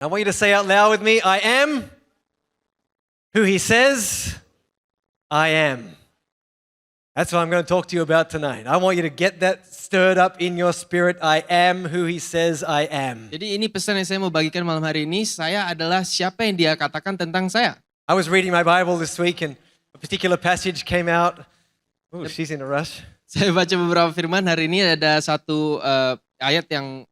I want you to say out loud with me, I am who he says I am. That's what I'm going to talk to you about tonight. I want you to get that stirred up in your spirit. I am who he says I am. Jadi ini pesan yang saya mau bagikan malam hari ini. Saya adalah siapa yang dia katakan tentang saya. I was reading my Bible this week and a particular passage came out. Oh, she's in a rush. Saya baca beberapa firman hari ini, ada satu ayat yang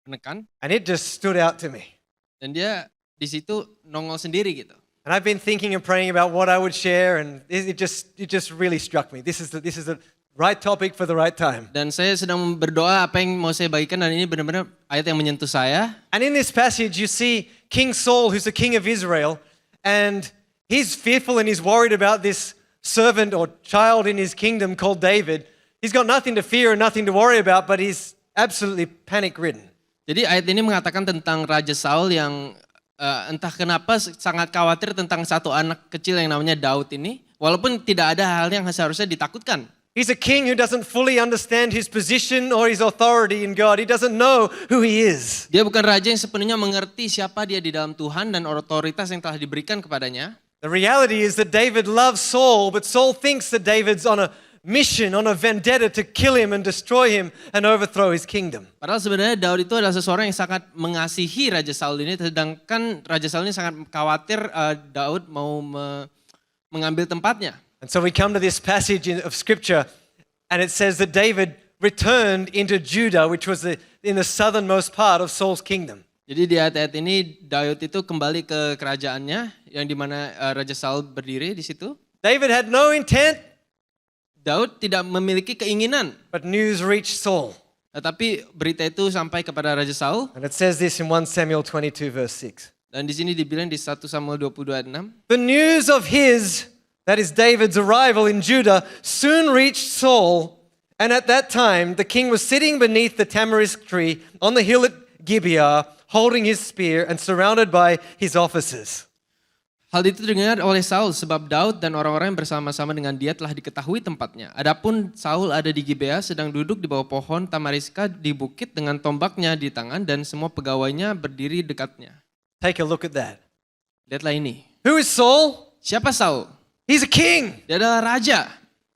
menekan. And it just stood out to me. Dan dia di situ nongol sendiri gitu. And I've been thinking and praying about what I would share, and it just really struck me. This is the right topic for the right time. Dan saya sedang berdoa apa yang mau saya bagikan, dan ini benar-benar ayat yang menyentuh saya. And in this passage you see King Saul, who's the king of Israel, and he's fearful and he's worried about this servant or child in his kingdom called David. He's got nothing to fear and nothing to worry about, but he's absolutely panic-ridden. Jadi ayat ini mengatakan tentang Raja Saul yang entah kenapa sangat khawatir tentang satu anak kecil yang namanya Daud ini. Walaupun tidak ada hal yang seharusnya ditakutkan. He's a king who doesn't fully understand his position or his authority in God. He doesn't know who he is. Dia bukan raja yang sepenuhnya mengerti siapa dia di dalam Tuhan dan otoritas yang telah diberikan kepadanya. The reality is that David loves Saul, but Saul thinks that David's on a mission, on a vendetta to kill him and destroy him and overthrow his kingdom. Padahal sebenarnya Daud itu adalah seseorang yang sangat mengasihi Raja Saul ini, sedangkan Raja Saul ini sangat khawatir Daud mau mengambil tempatnya. And so we come to this passage of scripture and it says that David returned into Judah, which was in the southernmost part of Saul's kingdom. Jadi di ayat-ayat ini Daud itu kembali ke kerajaannya yang dimana Raja Saul berdiri di situ. David had no intent, Daud tidak memiliki keinginan. but news reached Saul. Tetapi berita itu sampai kepada Raja Saul. And it says this in 1 Samuel 22 verse 6. Dan di sini dibilang di 1 Samuel 22 ayat 6. The news of that is David's arrival in Judah, soon reached Saul. And at that time, the king was sitting beneath the tamarisk tree on the hill at Gibeah, holding his spear and surrounded by his officers. Hal itu didengar oleh Saul sebab Daud dan orang-orang yang bersama-sama dengan dia telah diketahui tempatnya. Adapun Saul ada di Gibeah sedang duduk di bawah pohon tamariska di bukit dengan tombaknya di tangan dan semua pegawainya berdiri dekatnya. Take a look at that. Lihatlah ini. Who is Saul? Siapa Saul? He's a king. Dia adalah raja.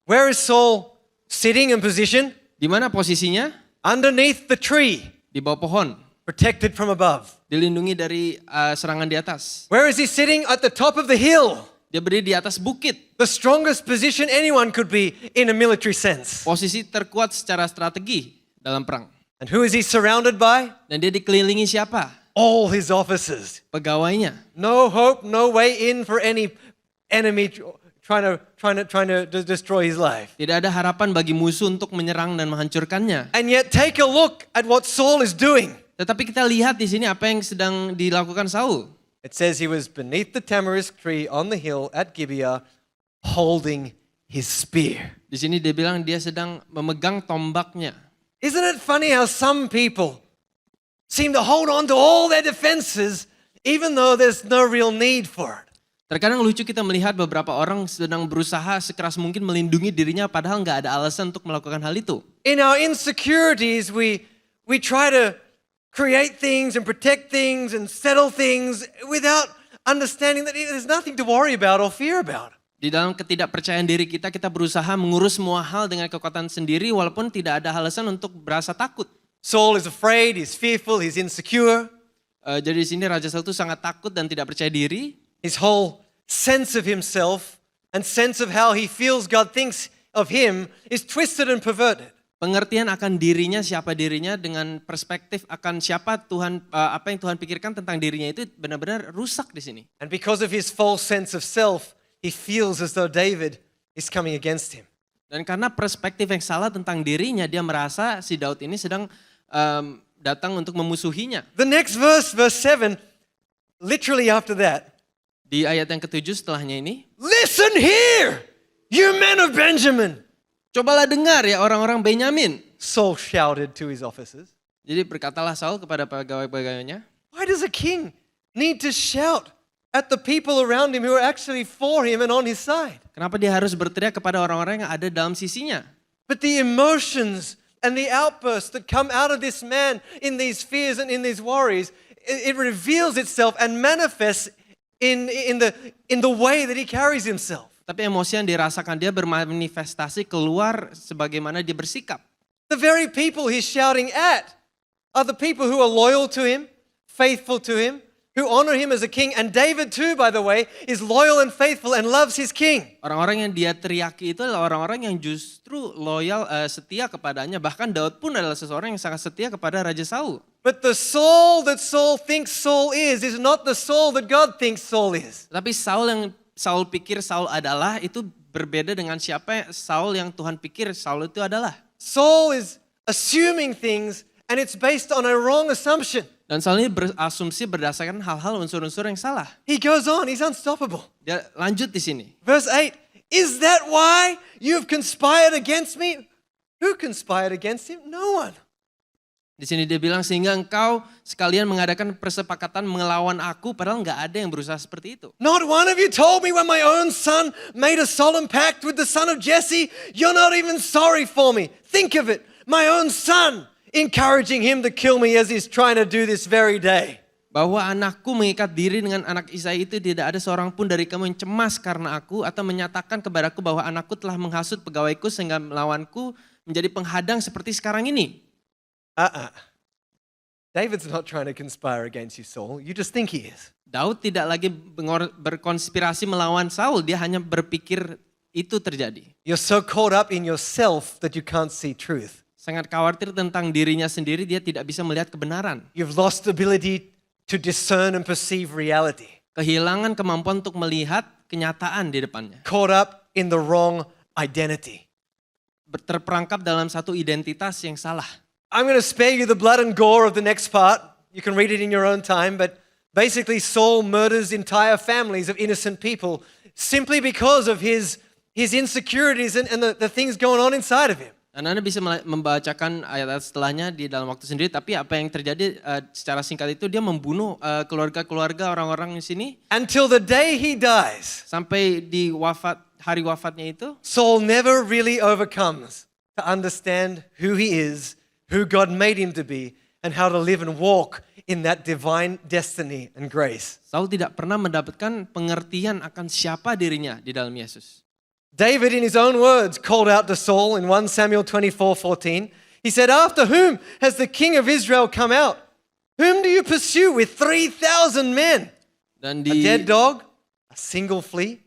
Where is Saul sitting in position? Di mana posisinya? Underneath the tree, Di bawah pohon. protected from above. Dilindungi dari serangan di atas. Where is he sitting? At the top of the hill. Dia berdiri di atas bukit. The strongest position anyone could be in a military sense. Posisi terkuat secara strategi dalam perang. And who is he surrounded by? Dan dia dikelilingi siapa? All his officers. Pegawainya. No hope, no way in for any enemy trying to destroy his life. Tidak ada harapan bagi musuh untuk menyerang dan menghancurkannya. And yet take a look at what Saul is doing. Tetapi kita lihat di sini apa yang sedang dilakukan Saul. It says he was beneath the tamarisk tree on the hill at Gibeah holding his spear. Di sini dia bilang dia sedang memegang tombaknya. Isn't it funny how some people seem to hold on to all their defenses even though there's no real need for it? Terkadang lucu kita melihat beberapa orang sedang berusaha sekeras mungkin melindungi dirinya padahal nggak ada alasan untuk melakukan hal itu. In our insecurities, we try to create things and protect things and settle things without understanding that there's nothing to worry about or fear about. Di dalam ketidakpercayaan diri kita berusaha mengurus semua hal dengan kekuatan sendiri walaupun tidak ada alasan untuk berasa takut. Saul is afraid, he's fearful, he's insecure. Jadi di sini Raja Saul itu sangat takut dan tidak percaya diri. His whole sense of himself and sense of how he feels God thinks of him is twisted and perverted. Pengertian akan dirinya, siapa dirinya dengan perspektif akan siapa Tuhan, apa yang Tuhan pikirkan tentang dirinya itu benar-benar rusak di sini. And because of his false sense of self, he feels as though David is coming against him. Dan karena perspektif yang salah tentang dirinya, dia merasa si Daud ini sedang datang untuk memusuhinya. The next verse 7, literally after that. Di ayat yang ke-7 setelahnya ini. Listen here, you men of Benjamin. Cobalah dengar ya orang-orang Benyamin. Saul shouted to his officers. Jadi berkatalah Saul kepada pegawai-pegawainya. Why does a king need to shout at the people around him who are actually for him and on his side? Kenapa dia harus berteriak kepada orang-orang yang ada dalam sisinya? But the emotions and the outbursts that come out of this man in these fears and in these worries it reveals itself and manifests in the way that he carries himself. Tapi emosi yang dirasakan dia bermanifestasi keluar sebagaimana dia bersikap. The very people he's shouting at are the people who are loyal to him, faithful to him, who honor him as a king. And David too, by the way, is loyal and faithful and loves his king. Orang-orang yang dia teriaki itu adalah orang-orang yang justru loyal, setia kepadanya. Bahkan Daud pun adalah seseorang yang sangat setia kepada Raja Saul. But the Saul that Saul thinks Saul is not the Saul that God thinks Saul is. Tapi Saul yang Saul pikir Saul adalah itu berbeda dengan siapa Saul yang Tuhan pikir Saul itu adalah. Saul is assuming things and it's based on a wrong assumption. Dan Saul ini berasumsi berdasarkan hal-hal unsur-unsur yang salah. He goes on, he's unstoppable. Dia lanjut di sini. Verse 8, is that why you've conspired against me? Who conspired against him? No one. Di sini dia bilang sehingga engkau sekalian mengadakan persepakatan melawan aku padahal nggak ada yang berusaha seperti itu. Not one of you told me when my own son made a solemn pact with the son of Jesse, you're not even sorry for me. Think of it, my own son encouraging him to kill me as he's trying to do this very day. Bahwa anakku mengikat diri dengan anak Isai itu tidak ada seorang pun dari kamu yang cemas karena aku atau menyatakan kepadaku bahwa anakku telah menghasut pegawaiku sehingga melawanku menjadi penghadang seperti sekarang ini. David's not trying to conspire against you, Saul. You just think he is. Daud tidak lagi berkonspirasi melawan Saul, dia hanya berpikir itu terjadi. You're so caught up in yourself that you can't see truth. Sangat khawatir tentang dirinya sendiri, dia tidak bisa melihat kebenaran. You've lost the ability to discern and perceive reality. Kehilangan kemampuan untuk melihat kenyataan di depannya. Caught up in the wrong identity. Terperangkap dalam satu identitas yang salah. I'm going to spare you the blood and gore of the next part. You can read it in your own time, but basically Saul murders entire families of innocent people simply because of his insecurities and the things going on inside of him. Dan Anda bisa membacakan ayat-ayat setelahnya di dalam waktu sendiri, tapi apa yang terjadi secara singkat itu dia membunuh keluarga-keluarga orang-orang di sini. Until the day he dies. Sampai di hari wafatnya itu. Saul never really overcomes to understand who he is, who God made him to be, and how to live and walk in that divine destiny and grace. Saul tidak pernah mendapatkan pengertian akan siapa dirinya di dalam Yesus. David, in his own words, called out to Saul in 1 Samuel 24:14. He said, after whom has the king of Israel come out? Whom do you pursue with 3,000 men? Dan A dead dog, a single flea.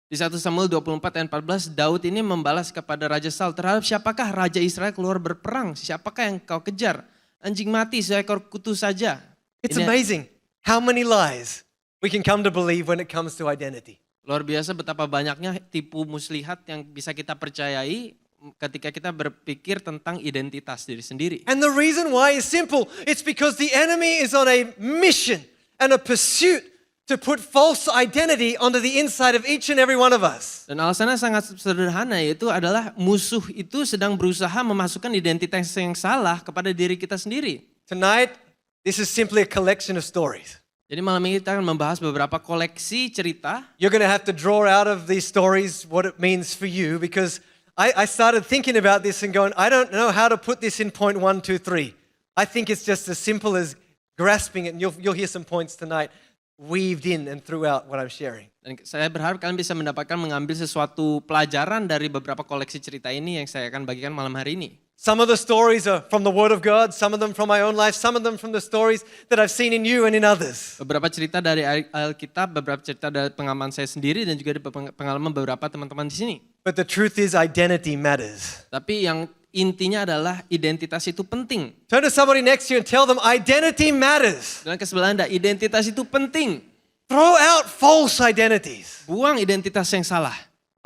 Di 1 Samuel 24 ayat 14, Daud ini membalas kepada Raja Saul, terhadap siapakah Raja Israel keluar berperang? Siapakah yang kau kejar? Anjing mati seekor kutu saja. It's amazing how many lies we can come to believe when it comes to identity. Luar biasa betapa banyaknya tipu muslihat yang bisa kita percayai ketika kita berpikir tentang identitas diri sendiri. And the reason why is simple. It's because the enemy is on a mission and a pursuit to put false identity onto the inside of each and every one of us. Dan alasannya sangat sederhana, yaitu adalah musuh itu sedang berusaha memasukkan identitas yang salah kepada diri kita sendiri. Tonight, this is simply a collection of stories. Jadi malam ini kita akan membahas beberapa koleksi cerita. You're going to have to draw out of these stories what it means for you, because I started thinking about this and going, I don't know how to put this in point 1, 2, 3. I think it's just as simple as grasping it, and you'll hear some points tonight weaved in and throughout what I'm sharing. Dan saya berharap kalian bisa mendapatkan mengambil sesuatu pelajaran dari beberapa koleksi cerita ini yang saya akan bagikan malam hari ini. Some of the stories are from the Word of God, some of them from my own life, some of them from the stories that I've seen in you and in others. Beberapa cerita dari Alkitab, beberapa cerita dari pengalaman saya sendiri dan juga dari pengalaman beberapa teman-teman di sini. But the truth is identity matters. Tapi yang intinya adalah identitas itu penting. Turn to somebody next to you and tell them identity matters. Dan ke sebelah Anda, identitas itu penting. Throw out false identities. Buang identitas yang salah.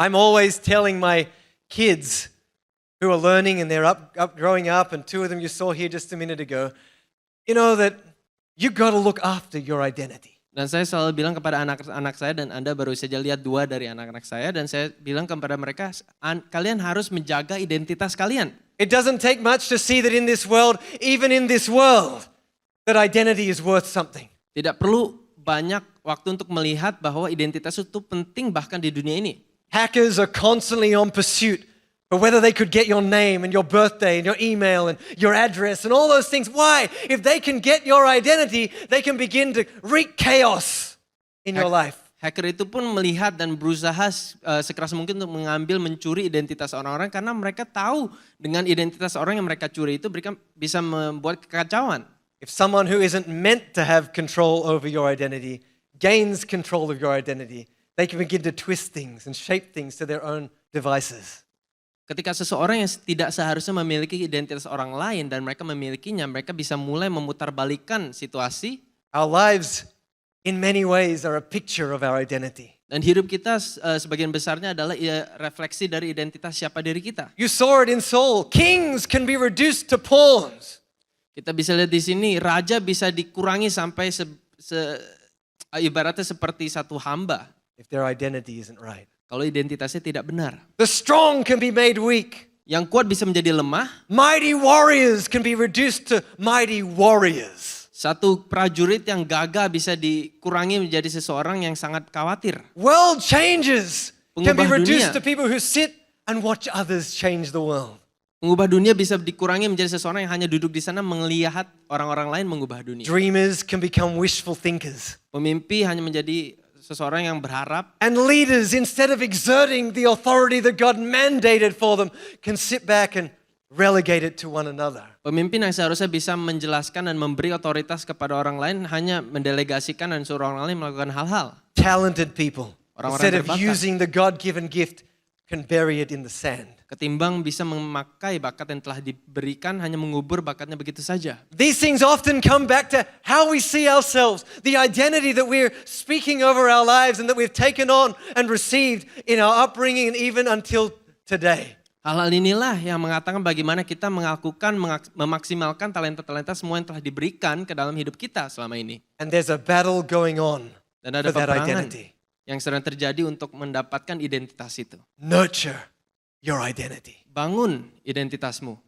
I'm always telling my kids who are learning and they're growing up, and two of them you saw here just a minute ago, you know that you got to look after your identity. Dan saya selalu bilang kepada anak-anak saya, dan Anda baru saja lihat 2 dari anak-anak saya, dan saya bilang kepada mereka, kalian harus menjaga identitas kalian. It doesn't take much to see that in this world, even in this world, that identity is worth something. Tidak perlu banyak waktu untuk melihat bahwa identitas itu penting bahkan di dunia ini. Hackers are constantly on pursuit But whether they could get your name and your birthday and your email and your address and all those things. Why? If they can get your identity, they can begin to wreak chaos in your life. Hacker itu pun melihat dan berusaha sekeras mungkin untuk mencuri identitas orang-orang karena mereka tahu dengan identitas orang yang mereka curi itu bisa membuat kekacauan. If someone who isn't meant to have control over your identity gains control of your identity, they can begin to twist things and shape things to their own devices. Ketika seseorang yang tidak seharusnya memiliki identitas orang lain dan mereka memilikinya, mereka bisa mulai memutarbalikkan situasi. Our lives in many ways are a picture of our identity. Dan hidup kita sebagian besarnya adalah refleksi dari identitas siapa diri kita. You saw it in Saul. Kings can be reduced to pawns. Kita bisa lihat di sini, raja bisa dikurangi sampai ibaratnya seperti satu hamba. If their identity isn't right. Kalau identitasnya tidak benar. The strong can be made weak. Yang kuat bisa menjadi lemah. Mighty warriors can be reduced to mighty warriors. Satu prajurit yang gagah bisa dikurangi menjadi seseorang yang sangat khawatir. World changes can be Pengubah reduced dunia. to people who sit and watch others change the world. Mengubah dunia bisa dikurangi menjadi seseorang yang hanya duduk di sana melihat orang-orang lain mengubah dunia. Dreamers can become wishful thinkers. Pemimpi hanya menjadi seseorang yang berharap. And leaders, instead of exerting the authority that God mandated for them, can sit back and relegate it to one another. Pemimpin yang seharusnya bisa menjelaskan dan memberi otoritas kepada orang lain hanya mendelegasikan dan suruh orang lain melakukan hal-hal. Talented people, Orang-orang instead of berbakat. using the God-given gift, can bury it in the sand. Ketimbang bisa memakai bakat yang telah diberikan hanya mengubur bakatnya begitu saja. These things often come back to how we see ourselves, the identity that we're speaking over our lives and that we've taken on and received in our upbringing and even until today. Hal-hal inilah yang mengatakan bagaimana kita memaksimalkan talenta-talenta semua yang telah diberikan ke dalam hidup kita selama ini. And there's a battle going on Dan ada for that peperangan identity. yang sedang terjadi untuk mendapatkan identitas itu. Nurture your identity. Bangun identitasmu.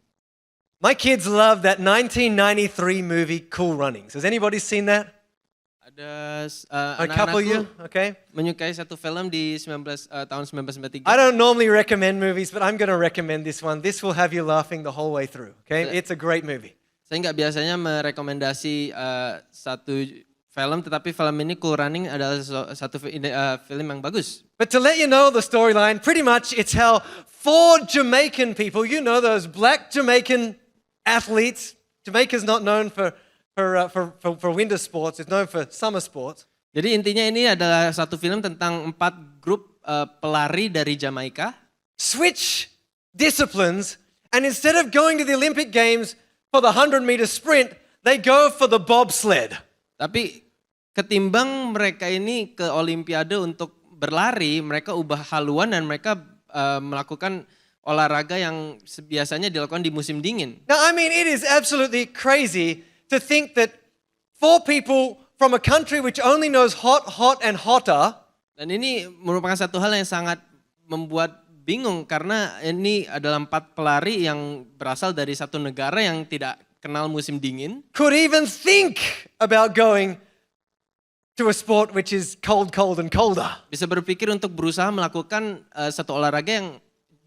My kids love that 1993 movie Cool Runnings. Has anybody seen that? Ada A couple of you? anak-anakku Okay. menyukai satu film di tahun 1993. I don't normally recommend movies, but I'm going to recommend this one. This will have you laughing the whole way through. Okay. It's a great movie. Saya nggak biasanya merekomendasi satu film, tetapi film ini Cool Running adalah satu film yang bagus. But to let you know the storyline, pretty much it's how 4 Jamaican people, you know those black Jamaican athletes. Jamaica's not known for winter sports, it's known for summer sports. Jadi intinya ini adalah satu film tentang 4 grup pelari dari Jamaika. Switch disciplines, and instead of going to the Olympic Games for the 100-meter sprint, they go for the bobsled. Tapi ketimbang mereka ini ke Olimpiade untuk berlari, mereka ubah haluan dan mereka melakukan olahraga yang biasanya dilakukan di musim dingin. Now, I mean, it is absolutely crazy to think that 4 people from a country which only knows hot, hot, and hotter. Dan ini merupakan satu hal yang sangat membuat bingung karena ini adalah 4 pelari yang berasal dari satu negara yang tidak kenal musim dingin. Could even think about going to a sport which is cold, cold, and colder. Bisa berpikir untuk berusaha melakukan satu olahraga yang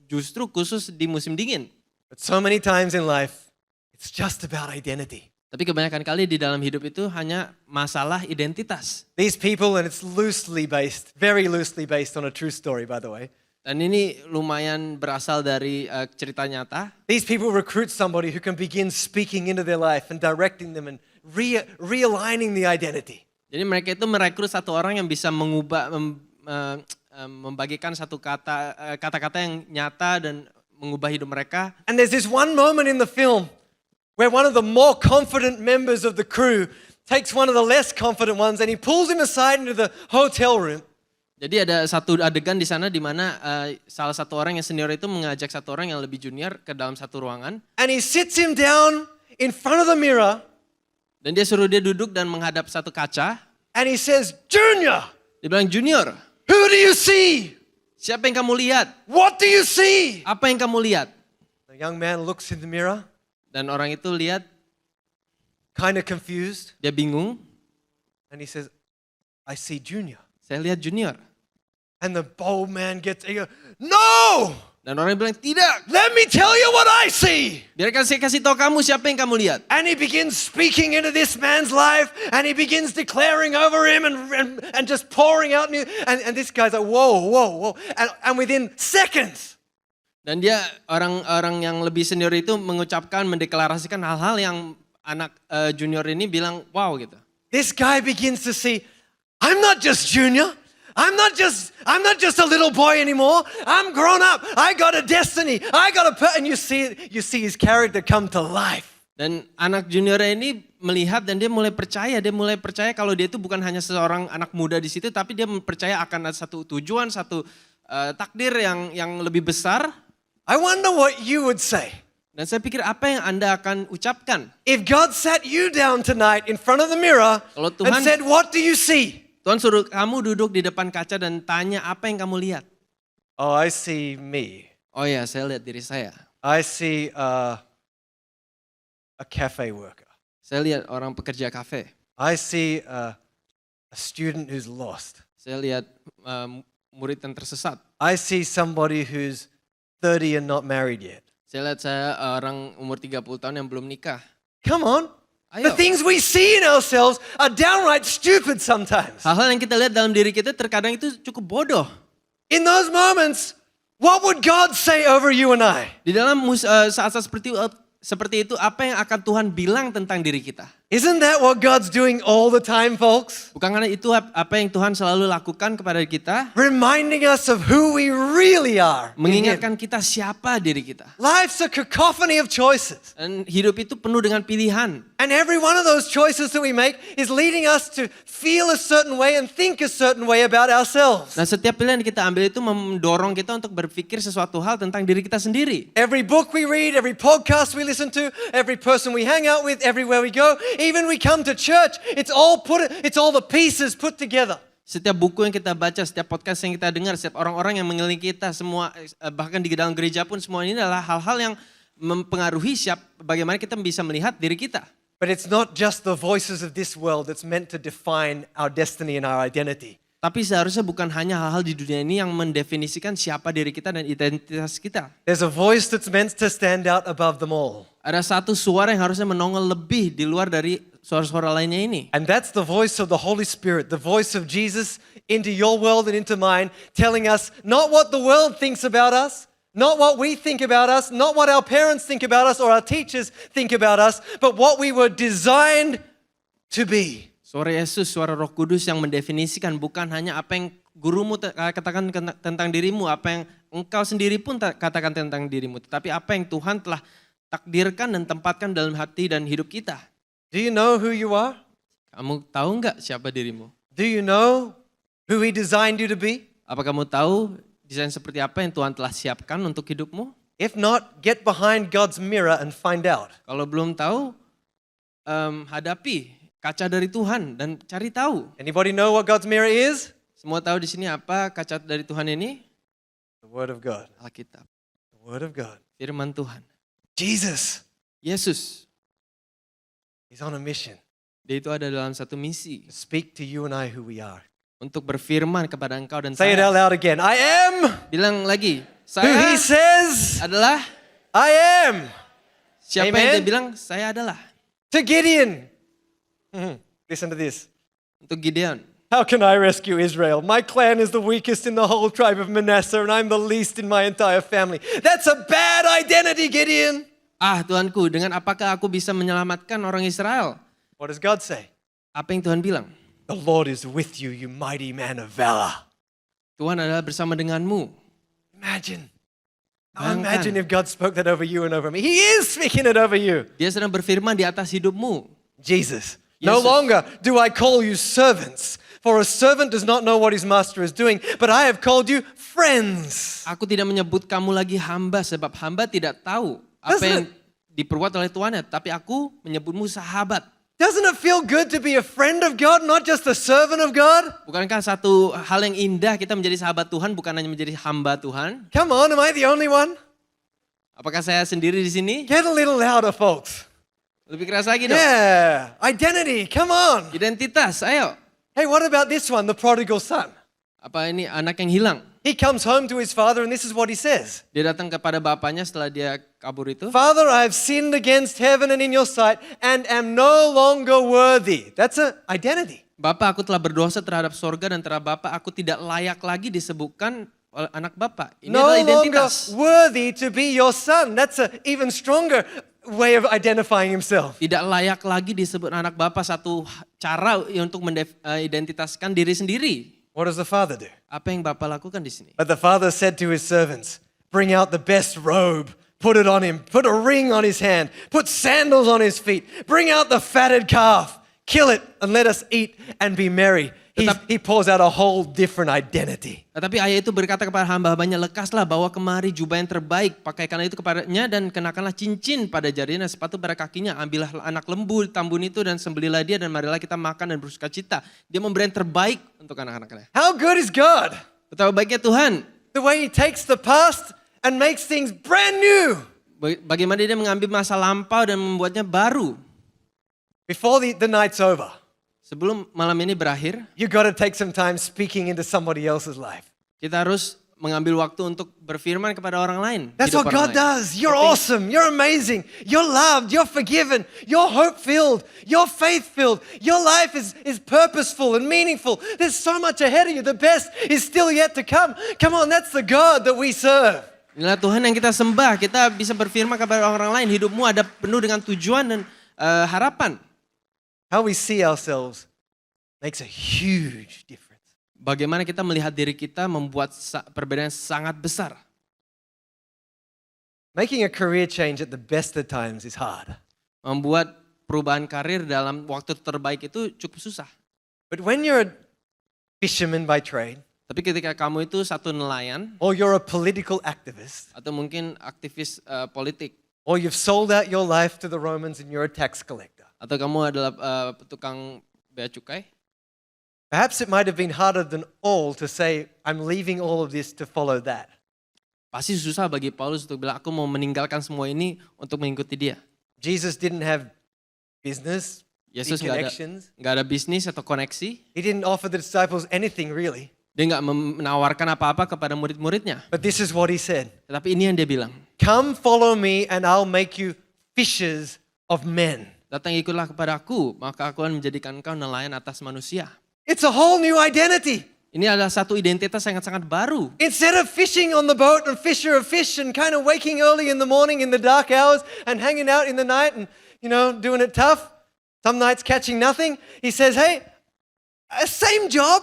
justru khusus di musim dingin. But so many times in life, it's just about identity. Tapi kebanyakan kali di dalam hidup itu hanya masalah identitas. These people, and it's loosely based, very loosely based on a true story, by the way. Dan ini lumayan berasal dari cerita nyata. These people recruit somebody who can begin speaking into their life and directing them and realigning the identity. Jadi mereka itu merekrut satu orang yang bisa mengubah, membagikan satu kata-kata yang nyata dan mengubah hidup mereka. And there's this one moment in the film where one of the more confident members of the crew takes one of the less confident ones and he pulls him aside into the hotel room. Jadi ada satu adegan di sana di mana salah satu orang yang senior itu mengajak satu orang yang lebih junior ke dalam satu ruangan. And he sits him down in front of the mirror. Dan dia suruh dia duduk dan menghadap satu kaca. And he says, Junior, Dia bilang, Junior, who do you see? siapa yang kamu lihat? What do you see? Apa yang kamu lihat? The young man looks in the mirror, Dan orang itu lihat, kind of confused. dia bingung. And he says, I see Junior. Saya lihat Junior. And the bold man gets, he goes, no! Dan orang bilang, tidak. Let me tell you what I see. Biarkan saya kasih tahu kamu siapa yang kamu lihat. And he begins speaking into this man's life, and he begins declaring over him and just pouring out new. And this guy's like, whoa, whoa, whoa. And within seconds, Dan dia orang yang lebih senior itu mengucapkan, mendeklarasikan hal-hal yang anak junior ini bilang, wow gitu. this guy begins to see, I'm not just junior. I'm not just a little boy anymore. I'm grown up. I got a destiny. And you see his character come to life. Dan anak junior ini melihat dan dia mulai percaya kalau dia itu bukan hanya seorang anak muda di situ, tapi dia percaya akan ada satu tujuan, satu takdir yang lebih besar. I wonder what you would say. Dan saya pikir apa yang Anda akan ucapkan? If God sat you down tonight in front of the mirror Kalau and Tuhan- said, what do you see? Tuhan suruh kamu duduk di depan kaca dan tanya apa yang kamu lihat. Oh, I see me. Oh ya, saya lihat diri saya. I see a cafe worker. Saya lihat orang pekerja kafe. I see a student who's lost. Saya lihat murid yang tersesat. I see somebody who's 30 and not married yet. Saya lihat orang umur 30 tahun yang belum nikah. Come on. Ayo. The things we see in ourselves are downright stupid sometimes. Hal-hal yang kita lihat dalam diri kita terkadang itu cukup bodoh. In those moments, what would God say over you and I? Di dalam saat-saat seperti itu, apa yang akan Tuhan bilang tentang diri kita? Isn't that what God's doing all the time, folks? Bukankah itu apa yang Tuhan selalu lakukan kepada kita? Reminding us of who we really are. in Him. Mengingatkan kita siapa diri kita. Life's a cacophony of choices. Dan hidup itu penuh dengan pilihan. And every one of those choices that we make is leading us to feel a certain way and think a certain way about ourselves. Nah, setiap pilihan yang kita ambil itu mendorong kita untuk berpikir sesuatu hal tentang diri kita sendiri. Every book we read, every podcast we listen to, every person we hang out with, everywhere we go, even we come to church, it's all the pieces put together. Setiap buku yang kita baca, setiap podcast yang kita dengar, setiap orang-orang yang mengelilingi kita, semua bahkan di dalam gereja pun semua ini adalah hal-hal yang mempengaruhi bagaimana kita bisa melihat diri kita. But it's not just the voices of this world that's meant to define our destiny and our identity. Tapi seharusnya bukan hanya hal-hal di dunia ini yang mendefinisikan siapa diri kita dan identitas kita. There's a voice that's meant to stand out above them all. Ada satu suara yang harusnya menongol lebih di luar dari suara-suara lainnya ini. And that's the voice of the Holy Spirit, the voice of Jesus into your world and into mine, telling us not what the world thinks about us, not what we think about us, not what our parents think about us or our teachers think about us, but what we were designed to be. Suara Yesus, suara Roh Kudus yang mendefinisikan bukan hanya apa yang gurumu katakan tentang dirimu, apa yang engkau sendiri pun katakan tentang dirimu, tetapi apa yang Tuhan telah takdirkan dan tempatkan dalam hati dan hidup kita. Do you know who you are? Kamu tahu nggak siapa dirimu? Do you know who He designed you to be? Apa kamu tahu desain seperti apa yang Tuhan telah siapkan untuk hidupmu? If not, get behind God's mirror and find out. Kalau belum tahu, hadapi kaca dari Tuhan dan cari tahu. Anybody know what God's mirror is? Semua tahu di sini apa kaca dari Tuhan ini? The Word of God. Alkitab, The Word of God. firman Tuhan. Jesus, Yesus, He's on a mission dia itu ada dalam satu misi to speak to you and I who we are. untuk berfirman kepada engkau dan Say it saya. out loud again. I am Bilang lagi, who saya He says adalah, I am. siapa Amen. yang dia bilang, saya adalah. To Gideon. Listen to this. Untuk Gideon, How can I rescue Israel? My clan is the weakest in the whole tribe of Manasseh, and I'm the least in my entire family. That's a bad identity, Gideon. Tuanku, dengan apakah aku bisa menyelamatkan orang Israel? What does God say? Apa yang Tuhan bilang? The Lord is with you, you mighty man of valor. Tuhan adalah bersama denganmu. Imagine. Now Bayangkan. imagine if God spoke that over you and over me. He is speaking it over you. Dia sedang berfirman di atas hidupmu. Jesus. No Yesus. longer do I call you servants, for a servant does not know what his master is doing, but I have called you friends. Aku tidak menyebut kamu lagi hamba sebab hamba tidak tahu apa Doesn't yang diperbuat oleh tuannya, tapi aku menyebutmu sahabat. Doesn't it feel good to be a friend of God, not just a servant of God? Bukankah satu hal yang indah kita menjadi sahabat Tuhan bukan hanya menjadi hamba Tuhan? Come on, am I the only one? Apakah saya sendiri di sini? Get a little louder, folks. Lebih keras lagi dong. Yeah, identity, come on. Identitas, ayo. Hey, what about this one, the prodigal son? Apa ini anak yang hilang? he comes home to his father and this is what he says. Dia datang kepada bapaknya setelah dia kabur itu. Father, I have sinned against heaven and in your sight and am no longer worthy. That's an identity. Bapak, aku telah berdosa terhadap sorga dan terhadap Bapak, aku tidak layak lagi disebutkan oleh anak Bapak. Ini No adalah longer identitas. worthy to be your son. That's an even stronger way of identifying himself. Tidak layak lagi disebut anak Bapak, satu cara untuk mengidentitaskan diri sendiri. What does the father do? Apa yang Bapak lakukan di sini? But the father said to his servants, bring out the best robe, put it on him, put a ring on his hand, put sandals on his feet, bring out the fatted calf, kill it and let us eat and be merry. He pours out a whole different identity. Tetapi ayah itu berkata kepada hamba-hambanya, lekaslah, bawa kemari jubah yang terbaik, pakaikanlah itu kepadanya dan kenakanlah cincin pada jarinya dan sepatu pada kakinya. Ambillah anak lembu, tambun itu dan sembelilah dia dan marilah kita makan dan bersuka cita. Dia memberi yang terbaik untuk anak-anaknya. How good is God? Betapa baiknya Tuhan. The way he takes the past and makes things brand new. Bagaimana dia mengambil masa lampau dan membuatnya baru. Before the night's over, Sebelum malam ini berakhir, you got to take some time speaking into somebody else's life. kita harus mengambil waktu untuk berfirman kepada orang lain. That's hidup what orang God lain. does. You're awesome. You're amazing. You're loved. You're forgiven. You're hope-filled. You're faith-filled. Your life is purposeful and meaningful. There's so much ahead of you. The best is still yet to come. Come on, that's the God that we serve. Inilah Tuhan yang kita sembah. Kita bisa berfirman kepada orang lain. Hidupmu ada penuh dengan tujuan dan harapan. How we see ourselves makes a huge difference. Bagaimana kita melihat diri kita membuat perbedaan yang sangat besar. Making a career change at the best of times is hard. Membuat perubahan karir dalam waktu terbaik itu cukup susah. But when you're a fisherman by trade, Tapi ketika kamu itu satu nelayan or you're a political activist, atau mungkin aktivis politik, or you've sold out your life to the Romans and you're a tax collector, atau kamu adalah tukang bea cukai, perhaps it might have been harder than all to say, I'm leaving all of this to follow that. pasti susah bagi Paulus untuk bilang, aku mau meninggalkan semua ini untuk mengikuti dia. Jesus didn't have business, Yesus big connections. nggak ada bisnis atau koneksi. He didn't offer the disciples anything really. Dia nggak menawarkan apa-apa kepada murid-muridnya. But this is what he said. Tetapi ini yang dia bilang, Come follow me and I'll make you fishers of men. datang ikutlah kepada aku, maka aku akan menjadikan kau nelayan atas manusia. It's a whole new identity. Ini adalah satu identitas sangat-sangat baru. Instead of fishing on the boat and fisher of fish and kind of waking early in the morning in the dark hours and hanging out in the night and, doing it tough, some nights catching nothing, he says, hey, same job,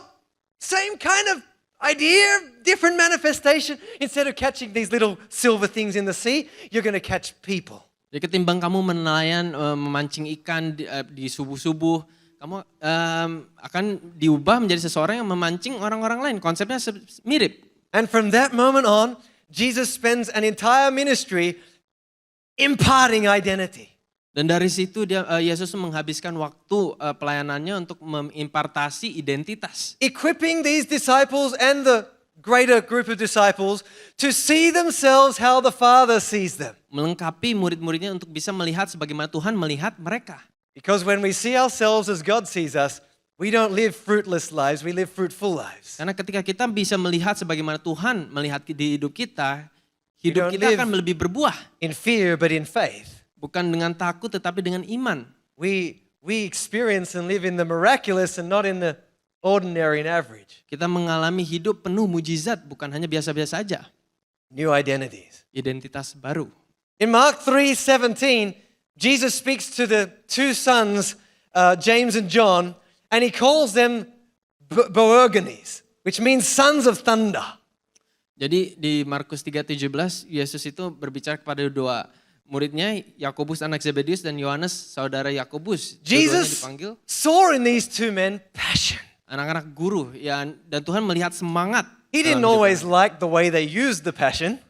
same kind of idea, different manifestation. Instead of catching these little silver things in the sea, you're going to catch people. Jadi ketimbang kamu menelayan, memancing ikan di subuh-subuh, kamu akan diubah menjadi seseorang yang memancing orang-orang lain. Konsepnya mirip. And from that moment on, Jesus spends an entire ministry imparting identity. Dan dari situ Yesus menghabiskan waktu pelayanannya untuk mengimpartasi identitas. Equipping these disciples and the greater group of disciples to see themselves how the Father sees them. Melengkapi murid-muridnya untuk bisa melihat sebagaimana Tuhan melihat mereka. Because when we see ourselves as God sees us, we don't live fruitless lives, we live fruitful lives. Karena ketika kita bisa melihat sebagaimana Tuhan melihat di hidup kita don't kita live akan lebih berbuah. In fear but in faith. Bukan dengan takut tetapi dengan iman. We experience and live in the miraculous and not in the ordinary and average. Kita mengalami hidup penuh mujizat, bukan hanya biasa-biasa saja. New identities. Identitas baru. In Mark 3:17, Jesus speaks to the two sons, James and John, and he calls them Boanerges, which means sons of thunder. Jadi di Markus 3:17, Yesus itu berbicara kepada dua muridnya, Yakobus anak Zebedius dan Yohanes saudara Yakobus. Dua-duanya Jesus dipanggil saw in these two men passion. anak-anak guru, ya, dan Tuhan melihat semangat. He didn't dalam hidup always mereka. like the way they used the passion.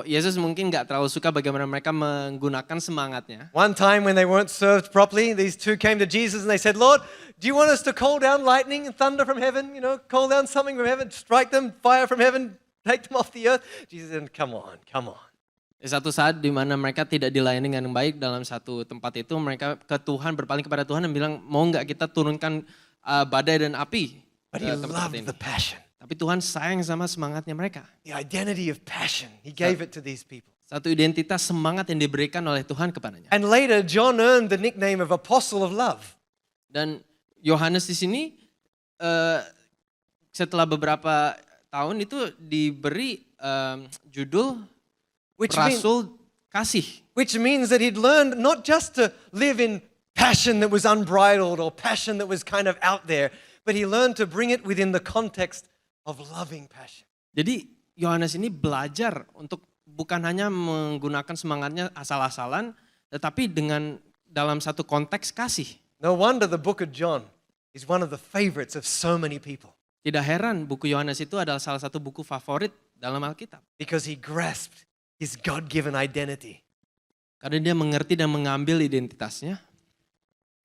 Yesus mungkin gak terlalu suka bagaimana mereka menggunakan semangatnya. One time when they weren't served properly, these two came to Jesus and they said, Lord, do you want us to call down lightning and thunder from heaven? Call down something from heaven, strike them, fire from heaven, take them off the earth? Jesus said, come on. Satu saat di mana mereka tidak dilayani dengan baik dalam satu tempat itu, mereka ke Tuhan, berpaling kepada Tuhan dan bilang, mau nggak kita turunkan badai dan api But ke he tempat loved ini. the passion. Tapi Tuhan sayang sama semangatnya mereka. The identity of passion, he gave it to these people. Satu identitas semangat yang diberikan oleh Tuhan kepadanya. And later, John earned the nickname of Apostle of Love. Dan Yohanes di sini setelah beberapa tahun itu diberi judul Rasul Kasih. Which means that he'd learned not just to live in passion that was unbridled or passion that was kind of out there, but he learned to bring it within the context of loving passion. Jadi Yohanes ini belajar untuk bukan hanya menggunakan semangatnya asal-asalan, tetapi dengan dalam satu konteks kasih. No wonder the book of John is one of the favorites of so many people. Tidak heran buku Yohanes itu adalah salah satu buku favorit dalam Alkitab. Because he grasped his God-given identity. Karena dia mengerti dan mengambil identitasnya.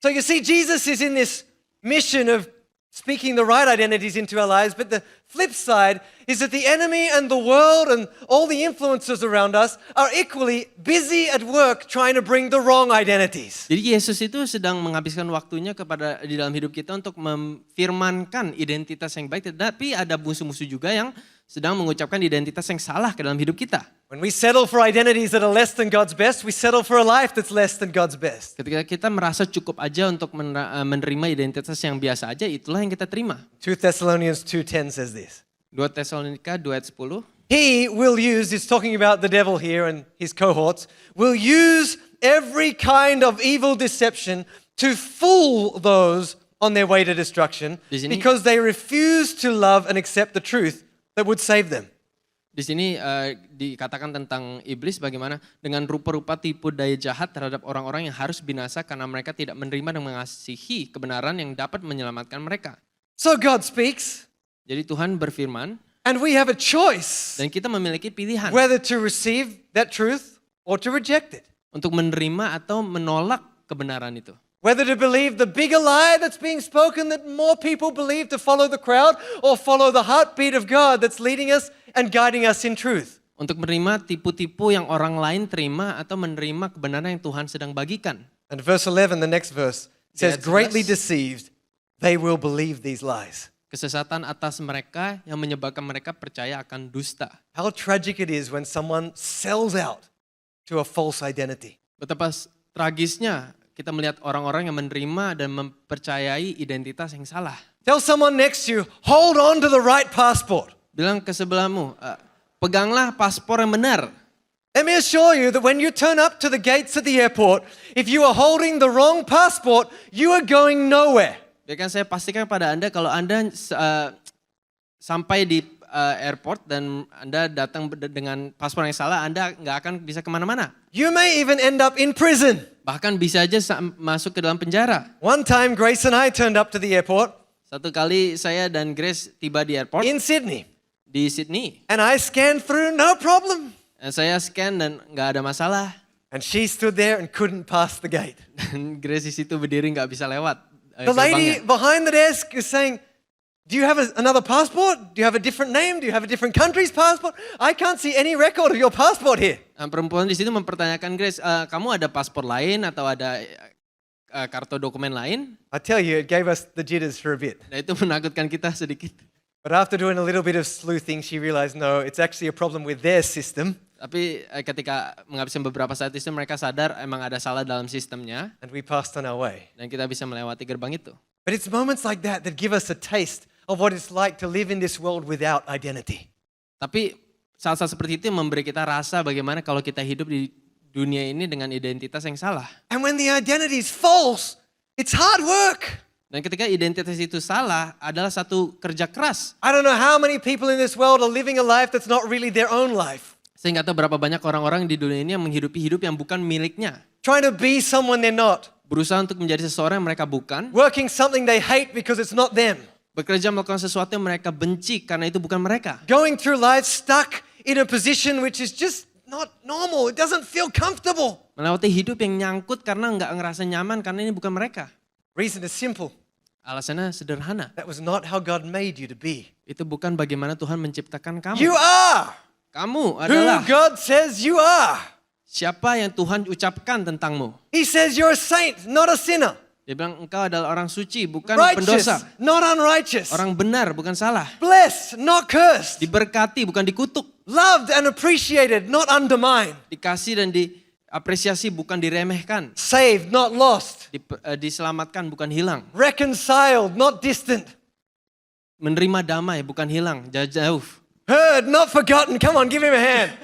So you see, Jesus is in this mission of speaking the right identities into our lives, but the flip side is that the enemy and the world and all the influences around us are equally busy at work trying to bring the wrong identities. Jadi Yesus itu sedang menghabiskan waktunya kepada di dalam hidup kita untuk memfirmankan identitas yang baik, tetapi ada musuh-musuh juga yang sedang mengucapkan identitas yang salah ke dalam hidup kita. When we settle for identities that are less than God's best, we settle for a life that's less than God's best. Ketika kita merasa cukup aja untuk menerima identitas yang biasa aja, itulah yang kita terima. 2 Thessalonians 2:10 says this. 2 Tesalonika 2 ayat 10. He will use, he's talking about the devil here and his cohorts, will use every kind of evil deception to fool those on their way to destruction Di sini- because they refuse to love and accept the truth that would save them. Di sini dikatakan tentang iblis bagaimana dengan rupa-rupa tipu daya jahat terhadap orang-orang yang harus binasa karena mereka tidak menerima dan mengasihi kebenaran yang dapat menyelamatkan mereka. So God speaks, Jadi Tuhan berfirman and we have a choice dan kita memiliki pilihan whether to receive that truth or to reject it. untuk menerima atau menolak kebenaran itu. Whether to believe the bigger lie that's being spoken that more people believe to follow the crowd or follow the heartbeat of God that's leading us and guiding us in truth. Untuk menerima tipu-tipu yang orang lain terima atau menerima kebenaran yang Tuhan sedang bagikan. And verse 11, the next verse, says, That's greatly us. deceived, they will believe these lies. Kesesatan atas mereka yang menyebabkan mereka percaya akan dusta. How tragic it is when someone sells out to a false identity. Betapa tragisnya kita melihat orang-orang yang menerima dan mempercayai identitas yang salah. Tell someone next to you, hold on to the right passport. Bilang ke sebelahmu, peganglah paspor yang benar. Let me assure you that when you turn up to the gates at the airport, if you are holding the wrong passport, you are going nowhere. Biarkan saya pastikan pada Anda kalau Anda sampai di airport dan Anda datang dengan paspor yang salah, Anda nggak akan bisa kemana-mana. You may even end up in prison. Bahkan bisa aja masuk ke dalam penjara. One time, Grace and I turned up to the airport Satu kali saya dan Grace tiba di airport in Sydney, di Sydney. and I scanned through, no problem. Dan saya scan dan nggak ada masalah. And she stood there and couldn't pass the gate. Dan Grace di situ berdiri nggak bisa lewat The lady gerbangnya. behind the desk is saying, do you have another passport? Do you have a different name? Do you have a different country's passport? I can't see any record of your passport here. Nah, perempuan di situ mempertanyakan Grace, kamu ada paspor lain atau ada kartu dokumen lain? I tell you, it gave us the jitters for a bit. Nah, itu menakutkan kita sedikit. But after doing a little bit of sleuthing, she realized, no, it's actually a problem with their system. Tapi ketika menghabiskan beberapa saat itu mereka sadar emang ada salah dalam sistemnya And we passed on our way. dan kita bisa melewati gerbang itu. But it's moments like that that give us a taste of what it's like to live in this world without identity. Tapi saat-saat seperti itu memberi kita rasa bagaimana kalau kita hidup di dunia ini dengan identitas yang salah. And when the identity is false, it's hard work. Dan ketika identitas itu salah adalah satu kerja keras. I don't know how many people in this world are living a life that's not really their own life. Saya nggak tahu berapa banyak orang-orang di dunia ini yang menghidupi hidup yang bukan miliknya. Trying to be someone they're not. Berusaha untuk menjadi seseorang yang mereka bukan. Working something they hate because it's not them. Bekerja melakukan sesuatu yang mereka benci karena itu bukan mereka. Going through life stuck in a position which is just not normal. It doesn't feel comfortable. Melewati hidup yang nyangkut karena nggak ngerasa nyaman karena ini bukan mereka. Reason is simple. Alasannya sederhana. That was not how God made you to be. Itu bukan bagaimana Tuhan menciptakan kamu. You are Kamu who adalah God says you are. siapa yang Tuhan ucapkan tentangmu. He says you're a saint, not a sinner. Dia bilang engkau adalah orang suci, bukan Righteous, pendosa. not unrighteous. Orang benar, bukan salah. Blessed, not cursed. Diberkati, bukan dikutuk. Loved and appreciated, not undermined. Dikasih dan diapresiasi, bukan diremehkan. Saved, not lost. Diselamatkan, bukan hilang. Reconciled, not distant. Menerima damai, bukan hilang, jauh. Heard, not forgotten. Come on, give him a hand.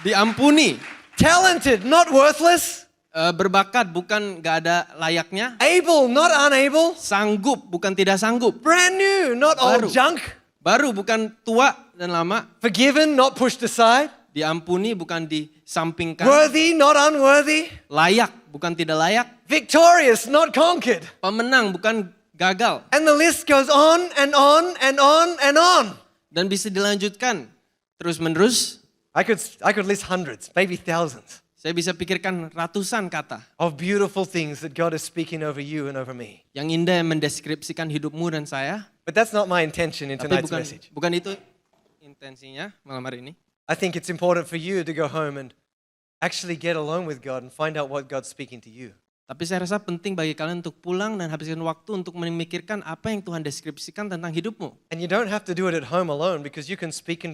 Diampuni, Talented, not worthless. berbakat, bukan gak ada layaknya. Able, not unable. Sanggup, bukan tidak sanggup. Brand new, not Baru. old junk. Baru, bukan tua dan lama. Forgiven, not pushed aside. Diampuni, bukan disampingkan. Worthy, not unworthy. Layak, bukan tidak layak. Victorious, not conquered. Pemenang, bukan gagal. And the list goes on and on and on and on. Dan bisa dilanjutkan terus menerus. I could list hundreds, maybe thousands Saya bisa pikirkan ratusan kata of beautiful things that God is speaking over you and over me. yang indah yang mendeskripsikan hidupmu dan saya. But that's not my intention in Tapi tonight's message. bukan itu intensinya malam hari ini. I think it's important for you to go home and actually get alone with God and find out what God's speaking to you. Tapi saya rasa penting bagi kalian untuk pulang dan habiskan waktu untuk memikirkan apa yang Tuhan deskripsikan tentang hidupmu. And you don't have to do it at home alone because you can speak and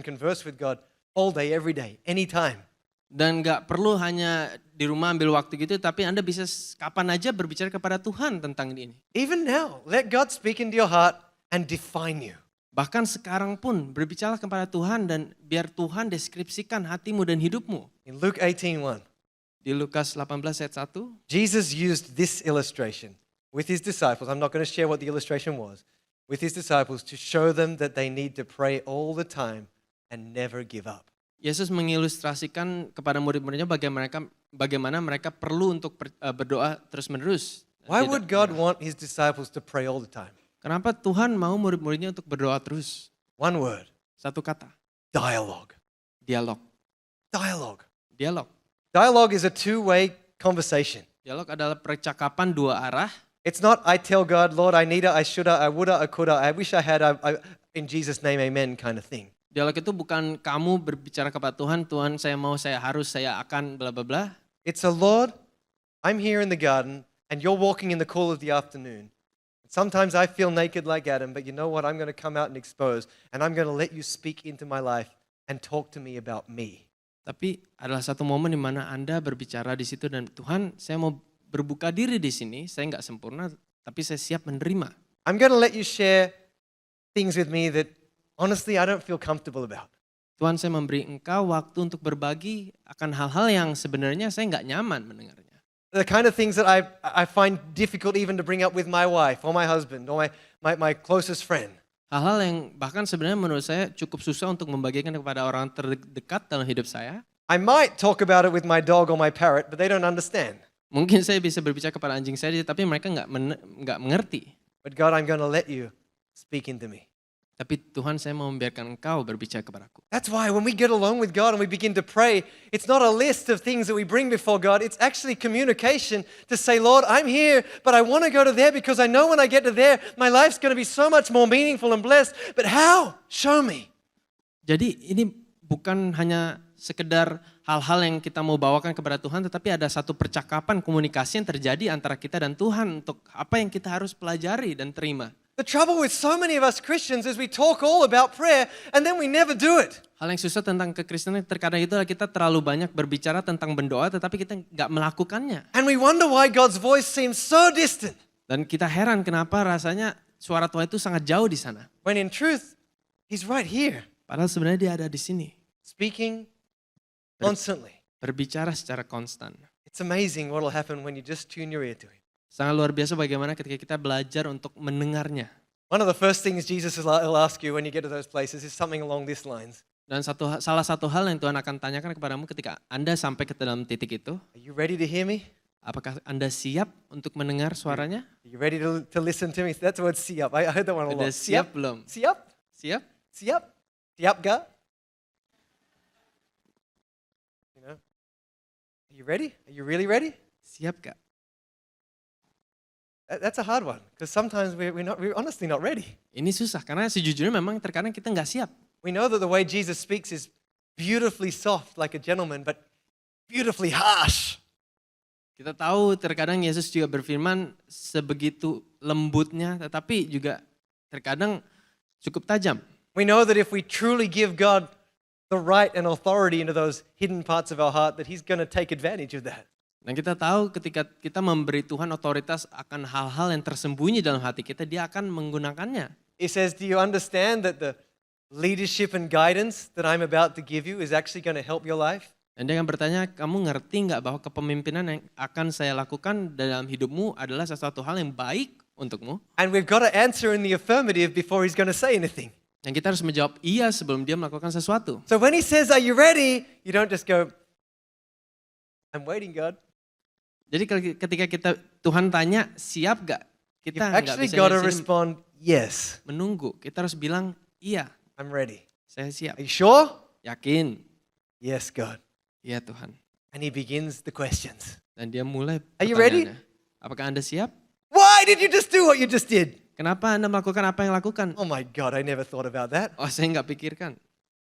converse with God all day, every day, anytime. Dan gak perlu hanya di rumah ambil waktu gitu, tapi Anda bisa kapan aja berbicara kepada Tuhan tentang ini. Even now, let God speak into your heart and define you. Bahkan sekarang pun berbicara kepada Tuhan dan biar Tuhan deskripsikan hatimu dan hidupmu. In Luke 18:1, Di Lukas 18 ayat 1, Jesus used this illustration with his disciples. I'm not going to share what the illustration was. With his disciples to show them that they need to pray all the time and never give up. Yesus mengilustrasikan kepada murid-muridnya bagaimana mereka perlu untuk berdoa terus-menerus. Why Tidak would God menyerah. want his disciples to pray all the time? Kenapa Tuhan mau murid-muridnya untuk berdoa terus? One word, Satu kata, dialogue. dialog. Dialogue. Dialog. Dialogue is a two-way conversation. Dialog adalah percakapan dua arah. It's not I tell God, Lord, I need it, I shoulda, I woulda, I coulda, I wish I had, in Jesus' name, amen kind of thing. Dialog itu bukan kamu berbicara kepada Tuhan, Tuhan saya mau, saya harus, saya akan, bla bla bla. It's a Lord, I'm here in the garden and you're walking in the cool of the afternoon. Sometimes I feel naked like Adam, but you know what? I'm going to come out and expose and I'm going to let you speak into my life and talk to me about me. Tapi adalah satu momen di mana Anda berbicara di situ dan Tuhan, saya mau berbuka diri di sini, saya nggak sempurna, tapi saya siap menerima. I'm going to let you share things with me that honestly I don't feel comfortable about. Tuhan, saya memberi engkau waktu untuk berbagi akan hal-hal yang sebenarnya saya nggak nyaman mendengarnya. The kind of things that I find difficult even to bring up with my wife or my husband or my closest friend. Hal-hal yang bahkan sebenarnya menurut saya cukup susah untuk membagikan kepada orang terdekat dalam hidup saya. I might talk about it with my dog or my parrot, but they don't understand. Mungkin saya bisa berbicara kepada anjing saya, tapi mereka nggak mengerti. But God, I'm going to let you speak into me. Tapi Tuhan, saya mau membiarkan engkau berbicara kepadaku. That's why when we get alone with God and we begin to pray, it's not a list of things that we bring before God. It's actually communication to say, Lord, I'm here, but I want to go to there because I know when I get to there, my life's going to be so much more meaningful and blessed. But how? Show me. Jadi ini bukan hanya sekedar hal-hal yang kita mau bawakan kepada Tuhan, tetapi ada satu percakapan komunikasi yang terjadi antara kita dan Tuhan untuk apa yang kita harus pelajari dan terima. The trouble with so many of us Christians is we talk all about prayer and then we never do it. Hal yang susah tentang kekristenan terkadang itu adalah kita terlalu banyak berbicara tentang berdoa, tetapi kita nggak melakukannya. And we wonder why God's voice seems so distant. Dan kita heran kenapa rasanya suara Tuhan itu sangat jauh di sana. When in truth, He's right here, Padahal sebenarnya dia ada di sini. speaking constantly. Berbicara secara konstan. It's amazing what will happen when you just tune your ear to Him. Sangat luar biasa bagaimana ketika kita belajar untuk mendengarnya. One of the first things Jesus will ask you when you get to those places is something along these lines. Dan salah satu hal yang Tuhan akan tanyakan kepadamu ketika Anda sampai ke dalam titik itu, Are you ready to hear me? apakah Anda siap untuk mendengar suaranya? Are you ready to listen to me? That's the word siap. I heard that one a Udah lot. siap belum? Siap? Siap? Siap? Siap ga? You know? Are you ready? Are you really ready? Siap gak? That's a hard one because sometimes we're honestly not ready. Ini susah karena sejujurnya memang terkadang kita nggak siap. We know that the way Jesus speaks is beautifully soft like a gentleman, but beautifully harsh. Kita tahu terkadang Yesus juga berfirman sebegitu lembutnya tetapi juga terkadang cukup tajam. We know that if we truly give God the right and authority into those hidden parts of our heart, that He's going to take advantage of that. Dan kita tahu ketika kita memberi Tuhan otoritas akan hal-hal yang tersembunyi dalam hati kita, dia akan menggunakannya. He says, do you understand that the leadership and guidance that I'm about to give you is actually going to help your life? Dan dia akan bertanya, kamu ngerti nggak bahwa kepemimpinan yang akan saya lakukan dalam hidupmu adalah sesuatu hal yang baik untukmu? And we've got to answer in the affirmative before He's going to say anything. Dan kita harus menjawab iya sebelum dia melakukan sesuatu. So when He says, are you ready? You don't just go, I'm waiting, God. Jadi ketika Tuhan tanya, siap gak? You've Kita nggak actually bisa got to dari sini respond, yes, menunggu. Kita harus bilang, iya, I'm ready. saya siap. Are you sure? Yakin? Yes, God. Iya Tuhan. And He begins the questions. Dan dia mulai Are you ready? pertanyaannya. Apakah Anda siap? Why did you just do what you just did? Kenapa Anda melakukan apa yang lakukan? Oh my God, I never thought about that. Oh, saya nggak pikirkan.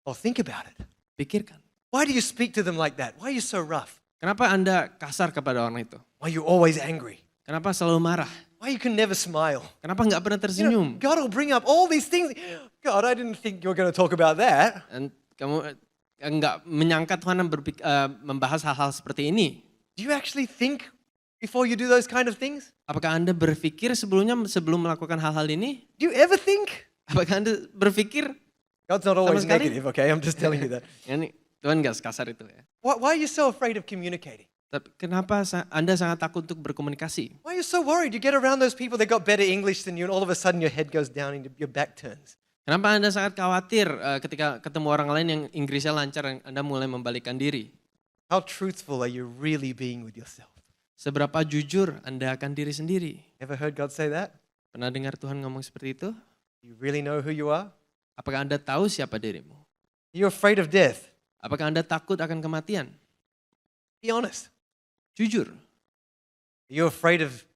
Oh, think about it. Pikirkan. Why do you speak to them like that? Why are you so rough? Kenapa Anda kasar kepada orang itu? Why are you always angry? Kenapa selalu marah? Why you can never smile? Kenapa nggak pernah You know, tersenyum? God will bring up all these things. God, I didn't think you were going to talk about that. Dan kamu nggak menyangka Tuhan membahas hal-hal seperti ini. Do you actually think before you do those kind of things? Apakah Anda berpikir sebelum melakukan hal-hal ini? Do you ever think? Apakah Anda berpikir? God's not always sekali. negative, okay? I'm just telling you that. Ini Tuhan nggak sekasar itu ya. Why are you so afraid of communicating? Tapi kenapa Anda sangat takut untuk berkomunikasi? Why are you so worried? You get around those people that got better English than you, and all of a sudden your head goes down and your back turns. Kenapa Anda sangat khawatir ketika ketemu orang lain yang Inggrisnya lancar dan Anda mulai membalikkan diri? How truthful are you really being with yourself? Seberapa jujur Anda akan diri sendiri? Ever heard God say that? Pernah dengar Tuhan ngomong seperti itu? You really know who you are? Apakah Anda tahu siapa dirimu? Are you afraid of death? Apakah Anda takut akan kematian? Be honest. Jujur. Are you afraid of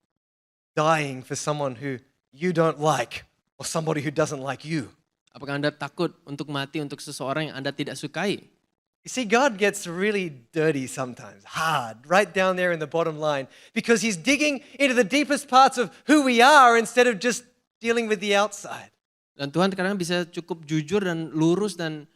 dying for someone who you don't like or somebody who doesn't like you? Apakah Anda takut untuk mati untuk seseorang yang Anda tidak sukai? You see, God gets really dirty sometimes, hard, right down there in the bottom line, because He's digging into the deepest parts of who we are instead of just dealing with the outside. Dan Tuhan kadang bisa cukup jujur dan lurus dan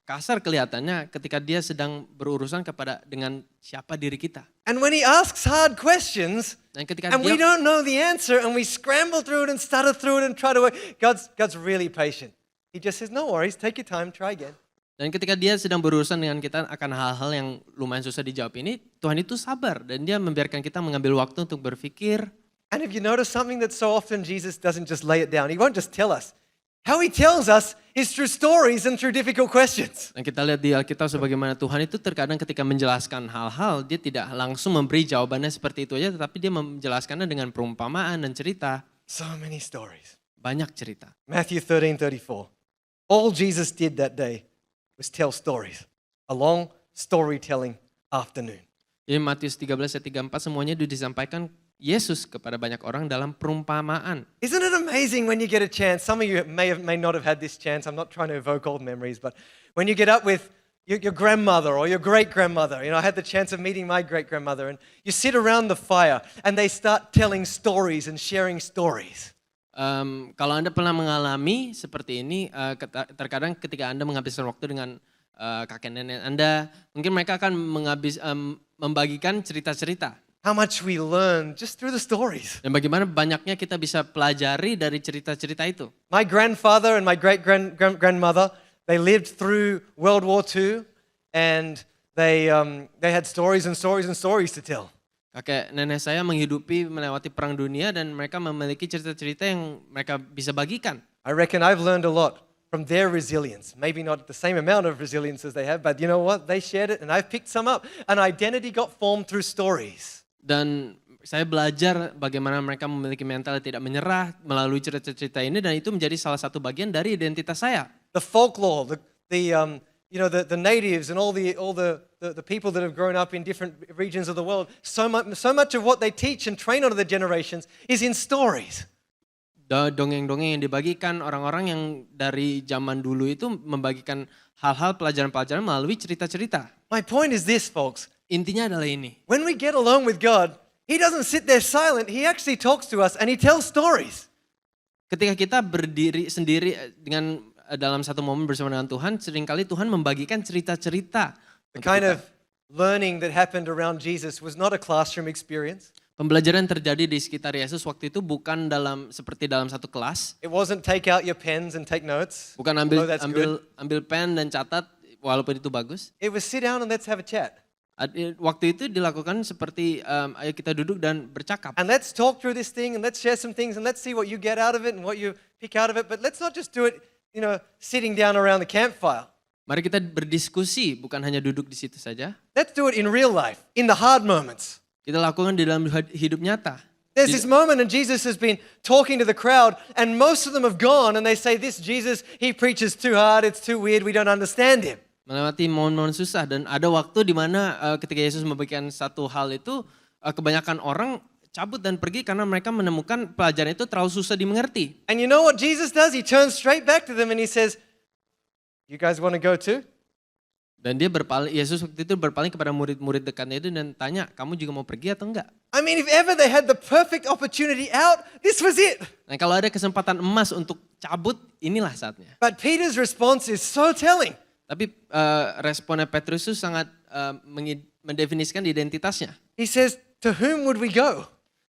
kasar kelihatannya ketika dia sedang berurusan dengan siapa diri kita. And when He asks hard questions, Dan ketika and we dia don't know the answer, and we scramble through it and stutter through it and try to work, God's really patient. He just says, no worries, take your time, try again. Dan ketika dia sedang berurusan dengan kita akan hal-hal yang lumayan susah dijawab ini, Tuhan itu sabar dan dia membiarkan kita mengambil waktu untuk berpikir. And if you notice something that so often Jesus doesn't just lay it down, He won't just tell us. How He tells us is through stories and through difficult questions. Dan kita lihat di Alkitab sebagaimana Tuhan itu terkadang ketika menjelaskan hal-hal, dia tidak langsung memberi jawabannya seperti itu aja, tetapi dia menjelaskannya dengan perumpamaan dan cerita. So many stories. Banyak cerita. Matthew 13:34. All Jesus did that day was tell stories. A long storytelling afternoon. Jadi Matius 13 ayat 34 semuanya itu disampaikan Yesus kepada banyak orang dalam perumpamaan. Isn't it amazing when you get a chance? Some of you may not have had this chance. I'm not trying to evoke old memories, but when you get up with your grandmother or your great-grandmother, I had the chance of meeting my great-grandmother, and you sit around the fire and they start telling stories and sharing stories. Kalau Anda pernah mengalami seperti ini, terkadang ketika Anda menghabiskan waktu dengan kakek nenek Anda, mungkin mereka akan membagikan cerita-cerita. How much we learn just through the stories. Dan bagaimana banyaknya kita bisa pelajari dari cerita-cerita itu. My grandfather and my great-grandmother, they lived through World War II, and they had stories and stories and stories to tell. Kakek nenek saya menghidupi melewati perang dunia dan mereka memiliki cerita-cerita yang mereka bisa bagikan. I reckon I've learned a lot from their resilience. Maybe not the same amount of resilience as they have, but you know what? They shared it and I've picked some up. An identity got formed through stories. Dan saya belajar bagaimana mereka memiliki mental yang tidak menyerah melalui cerita-cerita ini dan itu menjadi salah satu bagian dari identitas saya. The folklore, the natives and all the people that have grown up in different regions of the world, so much of what they teach and train on the generations is in stories. Dongeng-dongeng yang dibagikan orang-orang yang dari zaman dulu itu membagikan hal-hal pelajaran-pelajaran melalui cerita-cerita. My point is this, folks. Intinya adalah ini. When we get alone with God, He doesn't sit there silent. He actually talks to us and He tells stories. Ketika kita berdiri sendiri dengan dalam satu momen bersama dengan Tuhan, seringkali Tuhan membagikan cerita-cerita. The untuk kind kita. of learning that happened around Jesus was not a classroom experience. Pembelajaran yang terjadi di sekitar Yesus waktu itu bukan seperti dalam satu kelas, It wasn't take out your pens and take notes. bukan although that's good. ambil pen dan catat walaupun itu bagus. It was sit down and let's have a chat. Waktu itu dilakukan seperti ayo kita duduk dan bercakap. And let's talk through this thing and let's share some things and let's see what you get out of it and what you pick out of it. But let's not just do it, sitting down around the campfire. Mari kita berdiskusi, bukan hanya duduk di situ saja. Let's do it in real life, in the hard moments. Kita lakukan di dalam hidup nyata. There's this moment and Jesus has been talking to the crowd and most of them have gone and they say, this Jesus, he preaches too hard, it's too weird, we don't understand him. Melewati momen-momen susah dan ada waktu di mana ketika Yesus memberikan satu hal itu, kebanyakan orang cabut dan pergi karena mereka menemukan pelajaran itu terlalu susah dimengerti. And you know what Jesus does? He turns straight back to them and he says, you guys want to go too? Dan Yesus waktu itu berpaling kepada murid-murid dekatnya itu dan tanya, kamu juga mau pergi atau enggak? I mean, if ever they had the perfect opportunity out, this was it. Nah, kalau ada kesempatan emas untuk cabut, inilah saatnya. But Peter's response is so telling. Tapi responnya Petrus itu sangat mendefinisikan identitasnya. He says, to whom would we go?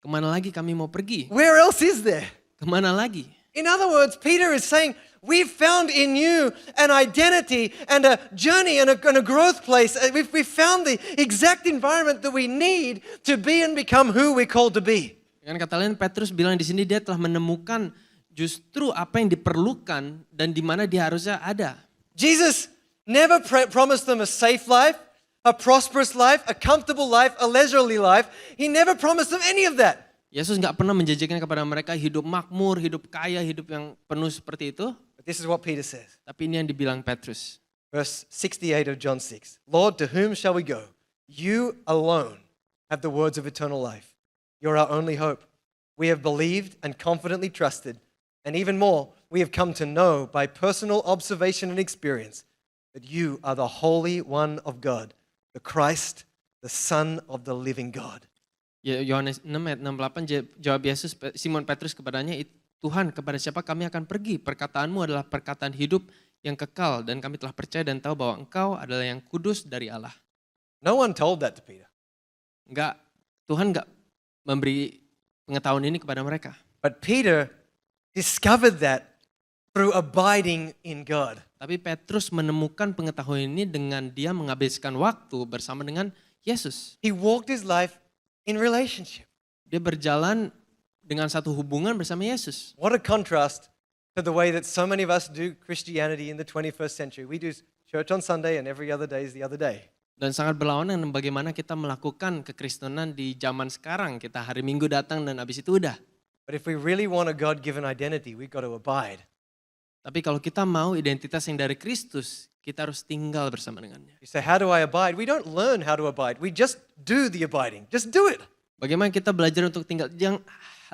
Kemana lagi kami mau pergi? Where else is there? Kemana lagi? In other words, Peter is saying, we've found in you an identity and a journey and a growth place. We've found the exact environment that we need to be and become who we're called to be. Dengan kata lain, Petrus bilang di sini dia telah menemukan justru apa yang diperlukan dan di mana dia harusnya ada. Jesus never promised them a safe life, a prosperous life, a comfortable life, a leisurely life. He never promised them any of that. Yesus nggak pernah menjanjikan kepada mereka hidup makmur, hidup kaya, hidup yang penuh seperti itu. But this is what Peter says. Tapi ini yang dibilang Petrus. Verse 68 of John 6. Lord, to whom shall we go? You alone have the words of eternal life. You're our only hope. We have believed and confidently trusted. And even more, we have come to know by personal observation and experience that you are the Holy One of God, the Christ, the Son of the living God. Yohanes 6 ayat 68 jawab Yesus Simon Petrus kepadanya, Tuhan, kepada siapa kami akan pergi? Perkataanmu adalah perkataan hidup yang kekal dan kami telah percaya dan tahu bahwa engkau adalah yang kudus dari Allah. No one told that to Peter. Tuhan enggak memberi pengetahuan ini kepada mereka. But Peter discovered that through abiding in God. Tapi Petrus menemukan pengetahuan ini dengan dia menghabiskan waktu bersama dengan Yesus. He walked his life in relationship. Dia berjalan dengan satu hubungan bersama Yesus. What a contrast to the way that so many of us do Christianity in the 21st century. We do church on Sunday and every other day is the other day. Dan sangat berlawanan dengan bagaimana kita melakukan kekristenan di zaman sekarang. Kita hari Minggu datang dan habis itu udah. But if we really want a God-given identity, we've got to abide. Tapi kalau kita mau identitas yang dari Kristus, kita harus tinggal bersama dengannya. You say, how do I abide? We don't learn how to abide. We just do the abiding. Just do it. Bagaimana kita belajar untuk tinggal? Jangan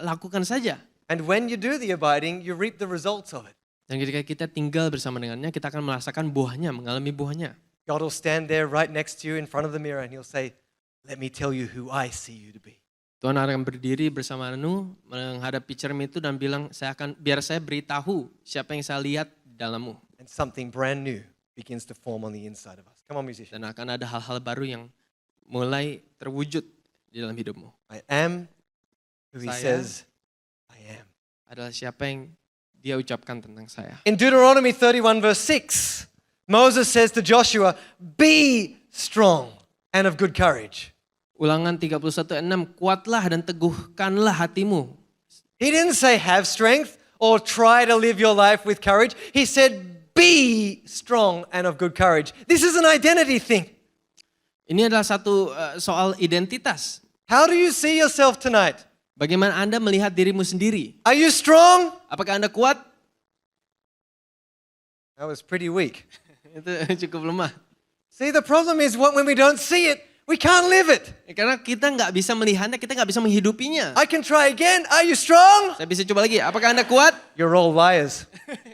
lakukan saja. And when you do the abiding, you reap the results of it. Dan ketika kita tinggal bersama dengannya, kita akan merasakan buahnya, mengalami buahnya. God will stand there right next to you in front of the mirror and he'll say, let me tell you who I see you to be. Tuhan akan berdiri bersamamu menghadapi cermin itu dan bilang, biar saya beritahu siapa yang saya lihat di dalammu. And something brand new begins to form on the inside of us. Come on, musician. Dan akan ada hal-hal baru yang mulai terwujud di dalam hidupmu. I am who he Saya says I am. adalah siapa yang dia ucapkan tentang saya. In Deuteronomy 31 verse 6, Moses says to Joshua, be strong and of good courage. Ulangan 31:6, kuatlah dan teguhkanlah hatimu. He didn't say have strength or try to live your life with courage. He said be strong and of good courage. This is an identity thing. Ini adalah satu soal identitas. How do you see yourself tonight? Bagaimana Anda melihat dirimu sendiri? Are you strong? Apakah Anda kuat? That was pretty weak. Itu cukup lemah. See, the problem is when we don't see it, we can't live it. Karena kita nggak bisa melihatnya, kita nggak bisa menghidupinya. I can try again. Are you strong? Saya bisa coba lagi. Apakah Anda kuat? You're all liars.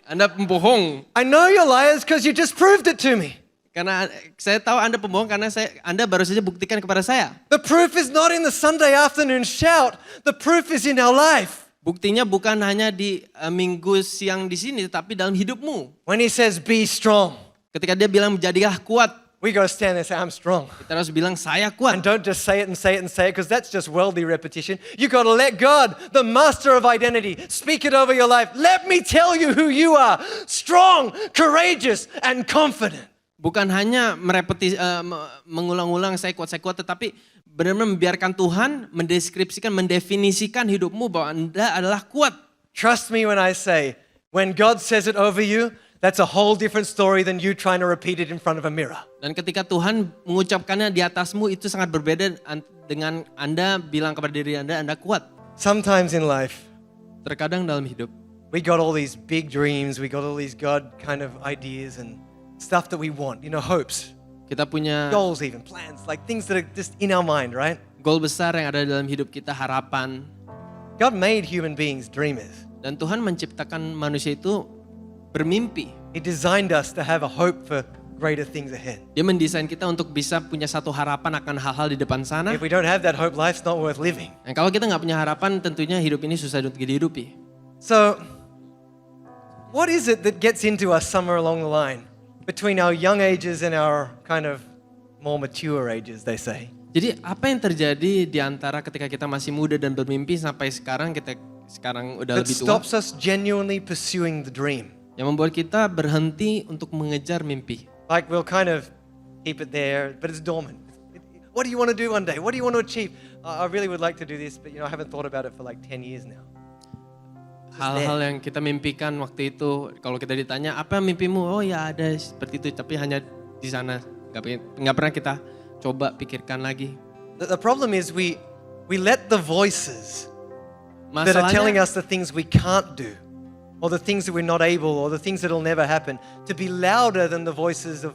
Anda pembohong. I know you're liars because you just proved it to me. Karena saya tahu Anda pembohong karena Anda baru saja buktikan kepada saya. The proof is not in the Sunday afternoon shout. The proof is in our life. Buktinya bukan hanya di minggu siang di sini, tetapi dalam hidupmu. When he says be strong, Ketika dia bilang jadilah kuat, we got to stand there and say, I'm strong. kita harus bilang saya And kuat. don't just say it and say it and say it, because that's just worldly repetition. You got to let God, the master of identity, speak it over your life. Let me tell you who you are. Strong, courageous, and confident. Bukan hanya mengulang-ulang saya kuat, tetapi benar-benar membiarkan Tuhan mendeskripsikan, mendefinisikan hidupmu bahwa Anda adalah kuat. Trust me when I say, when God says it over you, that's a whole different story than you trying to repeat it in front of a mirror. Dan ketika Tuhan mengucapkannya di atasmu itu sangat berbeda dengan Anda bilang kepada diri Anda kuat. Sometimes in life, Terkadang dalam hidup, we got all these big dreams, we got all these God kind of ideas and stuff that we want, hopes, kita punya goals even, plans, like things that are just in our mind, right? goal besar yang ada dalam hidup kita, harapan. God made human beings dreamers. Dan Tuhan menciptakan manusia itu bermimpi. He designed us to have a hope for greater things ahead. Dia mendesain kita untuk bisa punya satu harapan akan hal-hal di depan sana. If we don't have that hope, life's not worth living. Dan kalau kita nggak punya harapan, tentunya hidup ini susah untuk dihidupi. So, what is it that gets into us somewhere along the line between our young ages and our kind of more mature ages, they say? Jadi apa yang terjadi di antara ketika kita masih muda dan bermimpi sampai sekarang kita sekarang udah That lebih tua, stops us genuinely pursuing the dream. yang membuat kita berhenti untuk mengejar mimpi. Like we'll kind of keep it there, but it's dormant. What do you want to do one day? What do you want to achieve? I really would like to do this, but I haven't thought about it for like 10 years now. Hal-hal yang kita mimpikan waktu itu, kalau kita ditanya apa mimpimu? Oh ya ada seperti itu, tapi hanya di sana. Nggak pernah kita coba pikirkan lagi. The problem is we let the voices that are telling Masalahnya, us the things we can't do, or the things that we're not able, or the things that'll never happen, to be louder than the voices of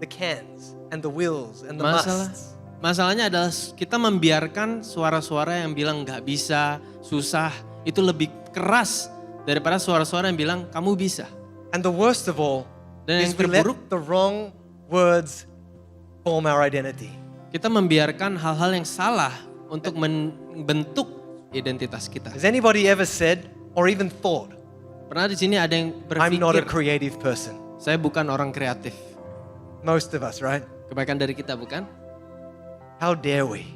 the cans and the wills and the musts. masalahnya adalah kita membiarkan suara-suara yang bilang nggak bisa, susah, itu lebih keras daripada suara-suara yang bilang kamu bisa. And the worst of all Dan is yang we let terburuk, the wrong words form our identity. kita membiarkan hal-hal yang salah untuk membentuk identitas kita. Has anybody ever said or even thought, Pernah di sini ada yang I'm not a berpikir, creative person? saya bukan orang kreatif. Most of us, right? Kebanyakan dari kita bukan? How dare we?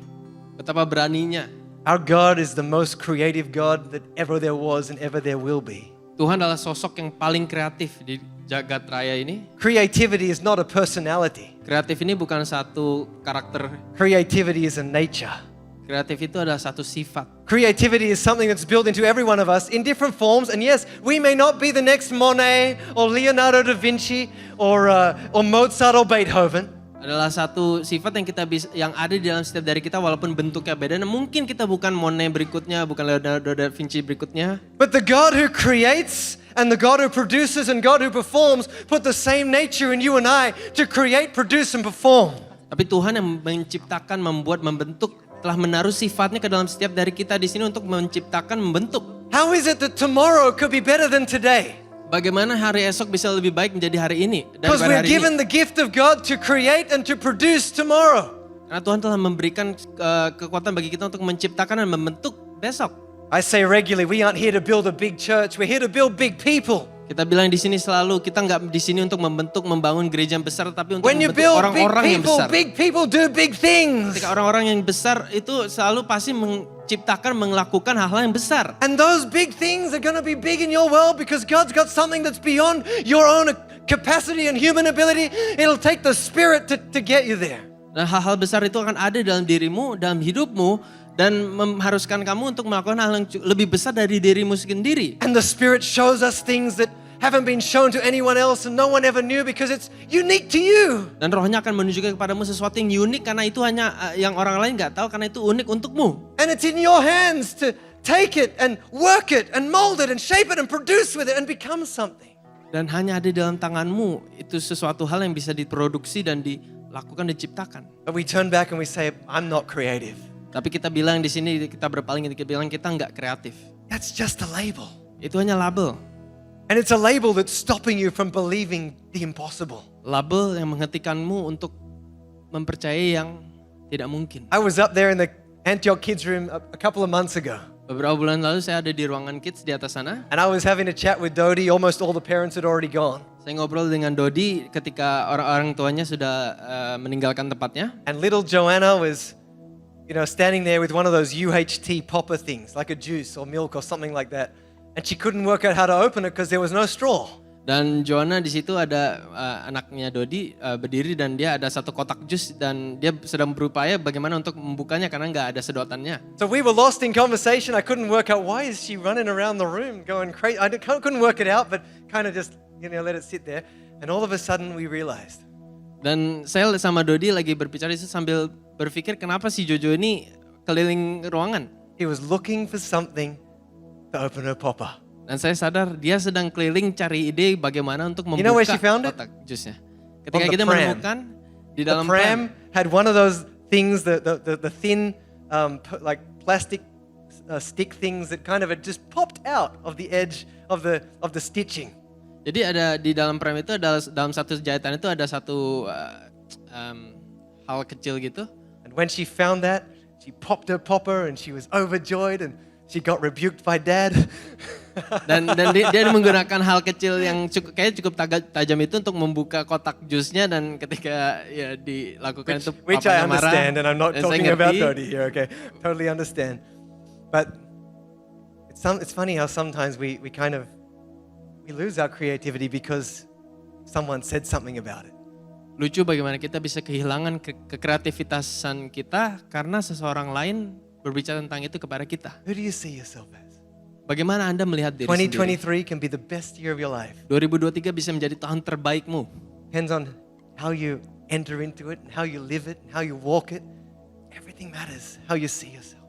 Betapa beraninya. Our God is the most creative God that ever there was and ever there will be. Tuhan adalah sosok yang paling kreatif di jagat raya ini. Creativity is not a personality. Kreatif ini bukan satu karakter. Creativity is a nature. Kreatif itu adalah satu sifat. Creativity is something that's built into every one of us in different forms. And yes, we may not be the next Monet or Leonardo da Vinci or Mozart or Beethoven. Adalah satu sifat yang kita bisa, yang ada di dalam setiap dari kita walaupun bentuknya beda. Dan mungkin kita bukan Monet berikutnya, bukan Leonardo da Vinci berikutnya. But the God who creates and the God who produces and God who performs put the same nature in you and I to create, produce and perform. Tapi Tuhan yang menciptakan, membuat, membentuk, telah menaruh sifatnya ke dalam setiap dari kita di sini untuk menciptakan, membentuk. How is it that tomorrow could be better than today? Bagaimana hari esok bisa lebih baik menjadi hari ini Because daripada we're hari ini? given the gift of God to create and to produce tomorrow. Karena Tuhan telah memberikan kekuatan bagi kita untuk menciptakan dan membentuk besok. I say regularly, we aren't here to build a big church. We're here to build big people. Kita bilang di sini selalu, kita nggak di sini untuk membangun gereja yang besar, tapi untuk When you membentuk build orang-orang yang besar. big people do big things. Ketika orang-orang yang besar itu selalu pasti menciptakan, melakukan hal-hal yang besar. And those big things are going to be big in your world because God's got something that's beyond your own capacity and human ability. It'll take the Spirit to get you there. Dan hal-hal besar itu akan ada dalam dirimu, dalam hidupmu, dan mengharuskan kamu untuk melakukan hal yang lebih besar dari dirimu sendiri. And the Spirit shows us things that haven't been shown to anyone else and no one ever knew because it's unique to you. Dan rohnya akan menunjukkan kepadamu sesuatu yang unik karena itu hanya yang orang lain nggak tahu karena itu unik untukmu. And it's in your hands to take it and work it and mold it and shape it and produce with it and become something. Dan hanya ada di dalam tanganmu, itu sesuatu hal yang bisa diproduksi dan dilakukan, diciptakan. But we turn back and we say, I'm not creative. Tapi kita bilang di sini, kita berpaling, kita bilang kita nggak kreatif. That's just a label. Itu hanya label. And it's a label that's stopping you from believing the impossible. Label yang menghentikanmu untuk mempercayai yang tidak mungkin. I was up there in the Antioch Kids Room a couple of months ago. Beberapa bulan lalu saya ada di ruangan kids di atas sana. And I was having a chat with Dodi. Almost all the parents had already gone. Saya ngobrol dengan Dodi ketika orang-orang tuanya sudah meninggalkan tempatnya. And little Joanna was, standing there with one of those UHT popper things, like a juice or milk or something like that. And she couldn't work out how to open it because there was no straw. Dan Joanna di situ ada anaknya Dodi berdiri dan dia ada satu kotak jus dan dia sedang berupaya bagaimana untuk membukanya karena nggak ada sedotannya. So we were lost in conversation. I couldn't work out why is she running around the room going crazy. I couldn't work it out, but kind of just let it sit there. And all of a sudden we realized. Dan saya sama Dodi lagi berbicara itu sambil berpikir kenapa si Jojo ini keliling ruangan. He was looking for something to open her popper. Dan saya sadar dia sedang keliling cari ide bagaimana untuk membuka You know where she found it? kotak jusnya. Ketika the kita pram. menemukan di The dalam pram had one of those things, the thin, like plastic stick things that kind of had just popped out of the edge of the stitching. Jadi ada di dalam pram itu ada dalam satu jahitan itu ada satu hal kecil gitu. And when she found that, she popped her popper and she was overjoyed and she got rebuked by Dad. Dan dia menggunakan hal kecil yang cukup tajam itu untuk membuka kotak jusnya dan ketika ya dilakukan itu Which I papanya marah. understand, and I'm not Dan saya talking about ngerti. Dodi here, okay? Totally understand. But it's funny how sometimes we lose our creativity because someone said something about it. Lucu bagaimana kita bisa kehilangan kekreativitasan kita karena seseorang lain berbicara tentang itu kepada kita. Who do you see yourself as? Bagaimana Anda melihat diri sendiri? 2023 can be the best year of your life. 2023 bisa menjadi tahun terbaikmu. Depends on how you enter into it, and how you live it, and how you walk it. Everything matters, how you see yourself.